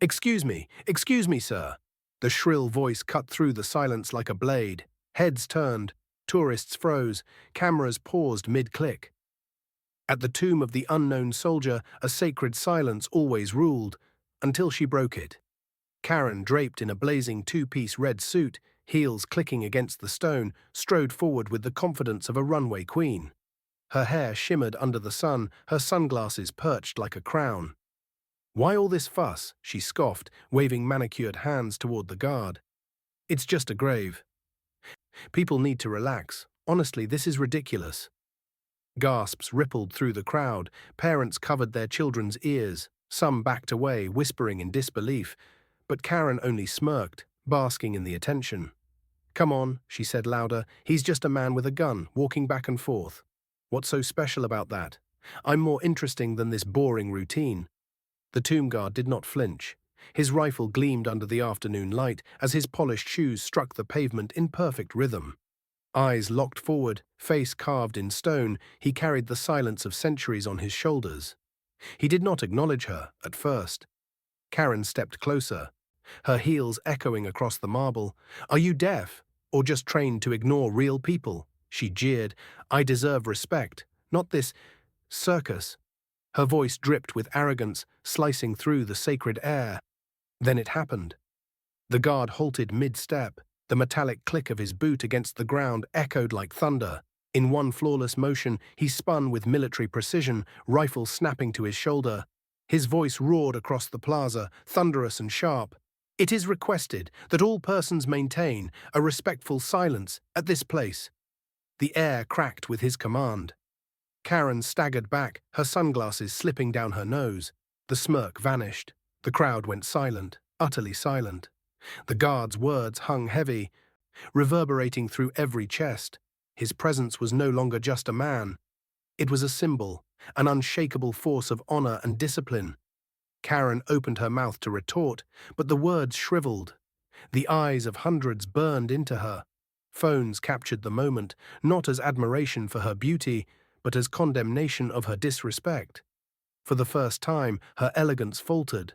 Excuse me, sir." The shrill voice cut through the silence like a blade. Heads turned, tourists froze, cameras paused mid-click. At the tomb of the unknown soldier, a sacred silence always ruled, until she broke it. Karen, draped in a blazing two-piece red suit, heels clicking against the stone, strode forward with the confidence of a runway queen. Her hair shimmered under the sun, her sunglasses perched like a crown. "Why all this fuss?" she scoffed, waving manicured hands toward the guard. "It's just a grave. People need to relax. Honestly, this is ridiculous." Gasps rippled through the crowd. Parents covered their children's ears. Some backed away, whispering in disbelief. But Karen only smirked, basking in the attention. "Come on," she said louder. "He's just a man with a gun, walking back and forth. What's so special about that? I'm more interesting than this boring routine." The tomb guard did not flinch. His rifle gleamed under the afternoon light as his polished shoes struck the pavement in perfect rhythm. Eyes locked forward, face carved in stone, he carried the silence of centuries on his shoulders. He did not acknowledge her, at first. Karen stepped closer, her heels echoing across the marble. "Are you deaf? Or just trained to ignore real people?" She jeered. "I deserve respect, not this circus." Her voice dripped with arrogance, slicing through the sacred air. Then it happened. The guard halted mid-step. The metallic click of his boot against the ground echoed like thunder. In one flawless motion, he spun with military precision, rifle snapping to his shoulder. His voice roared across the plaza, thunderous and sharp. "It is requested that all persons maintain a respectful silence at this place." The air cracked with his command. Karen staggered back, her sunglasses slipping down her nose. The smirk vanished. The crowd went silent, utterly silent. The guard's words hung heavy, reverberating through every chest. His presence was no longer just a man. It was a symbol, an unshakable force of honor and discipline. Karen opened her mouth to retort, but the words shriveled. The eyes of hundreds burned into her. Phones captured the moment, not as admiration for her beauty, but as condemnation of her disrespect. For the first time, her elegance faltered.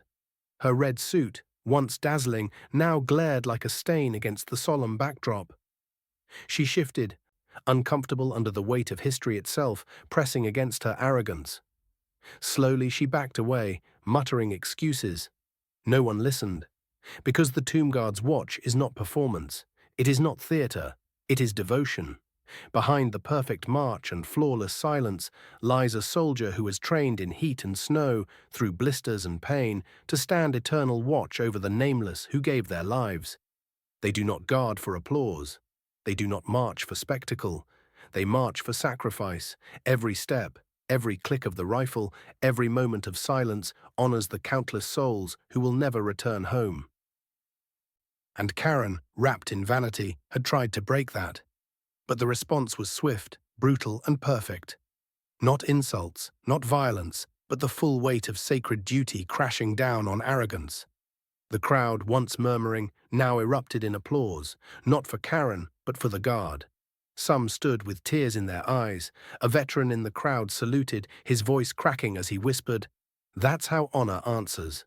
Her red suit, once dazzling, now glared like a stain against the solemn backdrop. She shifted, uncomfortable under the weight of history itself, pressing against her arrogance. Slowly she backed away, muttering excuses. No one listened. Because the tomb guard's watch is not performance. It is not theater. It is devotion. Behind the perfect march and flawless silence lies a soldier who is trained in heat and snow, through blisters and pain, to stand eternal watch over the nameless who gave their lives. They do not guard for applause. They do not march for spectacle. They march for sacrifice. Every step, every click of the rifle, every moment of silence honors the countless souls who will never return home. And Karen, wrapped in vanity, had tried to break that. But the response was swift, brutal, and perfect. Not insults, not violence, but the full weight of sacred duty crashing down on arrogance. The crowd, once murmuring, now erupted in applause, not for Karen, but for the guard. Some stood with tears in their eyes. A veteran in the crowd saluted, his voice cracking as he whispered, "That's how honor answers."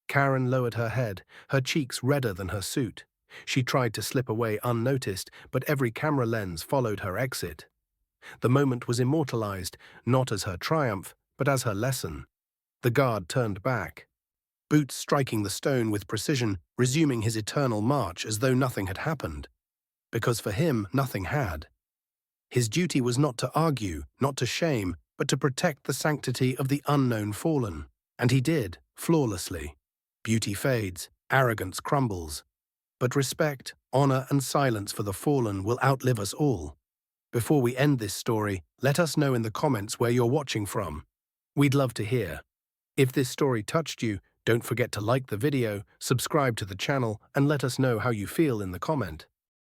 Karen lowered her head, her cheeks redder than her suit. She tried to slip away unnoticed, but every camera lens followed her exit. The moment was immortalized, not as her triumph, but as her lesson. The guard turned back, boots striking the stone with precision, resuming his eternal march as though nothing had happened. Because for him, nothing had. His duty was not to argue, not to shame, but to protect the sanctity of the unknown fallen. And he did, flawlessly. Beauty fades, arrogance crumbles. But respect, honor, and silence for the fallen will outlive us all. Before we end this story, let us know in the comments where you're watching from. We'd love to hear. If this story touched you, don't forget to like the video, subscribe to the channel, and let us know how you feel in the comment.